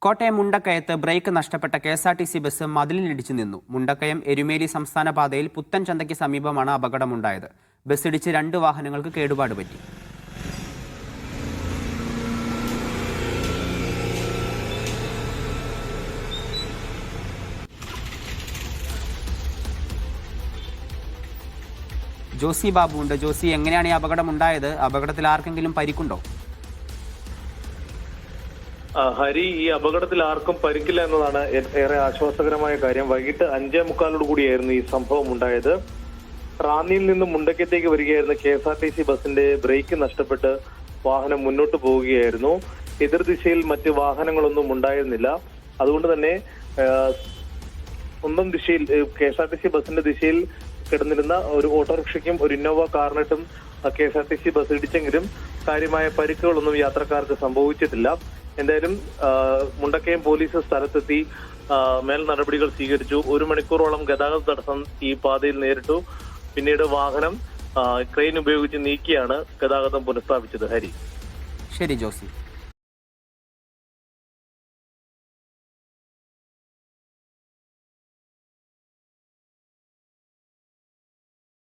Kottayam മുണ്ടക്കയത്ത് break നഷ്ടപ്പെട്ട KSRTC bus മതിലിലിടിച്ചു നിന്നു. മുണ്ടക്കയം എരുമേലി സംസ്ഥാന പാതയിൽ പുത്തൻചന്തയ്ക്ക് സമീപമാണ് അപകടമുണ്ടായത്. ബസ്സിടിച്ച് 2 വാഹനങ്ങൾക്ക് കേടുപാട് പറ്റി. ജോസി ബാബു ഉണ്ട്. ജോസി, എങ്ങനെയാണ് ഈ അപകടമുണ്ടായത്? അപകടത്തിൽ ആർക്കെങ്കിലും പരിക്കുണ്ടോ? ഹരി, ഈ അപകടത്തിൽ ആർക്കും പരിക്കില്ല എന്നതാണ് ഏറെ ആശ്വാസകരമായ കാര്യം. വൈകിട്ട് 5:45 കൂടിയായിരുന്നു ഈ സംഭവം ഉണ്ടായത്. റാന്നിയിൽ നിന്നും മുണ്ടക്കയത്തേക്ക് വരികയായിരുന്ന KSRTC ബസിന്റെ ബ്രേക്ക് നഷ്ടപ്പെട്ട് വാഹനം മുന്നോട്ട് പോവുകയായിരുന്നു. എതിർദിശയിൽ മറ്റ് വാഹനങ്ങളൊന്നും ഉണ്ടായിരുന്നില്ല. അതുകൊണ്ട് തന്നെ സ്വന്തം ദിശയിൽ KSRTC ബസിന്റെ ദിശയിൽ കിടന്നിരുന്ന ഒരു ഓട്ടോറിക്ഷയ്ക്കും ഒരു ഇന്നോവ കാറിനട്ടും KSRTC ബസ് ഇടിച്ചെങ്കിലും കാര്യമായ പരിക്കുകളൊന്നും യാത്രക്കാർക്ക് സംഭവിച്ചിട്ടില്ല. എന്തായാലും മുണ്ടക്കയം പോലീസ് സ്ഥലത്തെത്തി മേൽ നടപടികൾ സ്വീകരിച്ചു. 1 മണിക്കൂറോളം ഗതാഗത തടസ്സം ഈ പാതയിൽ നേരിട്ടു. പിന്നീട് വാഹനം ക്രെയിൻ ഉപയോഗിച്ച് നീക്കിയാണ് ഗതാഗതം പുനഃസ്ഥാപിച്ചത്. ഹരി. ശരി ജോസി.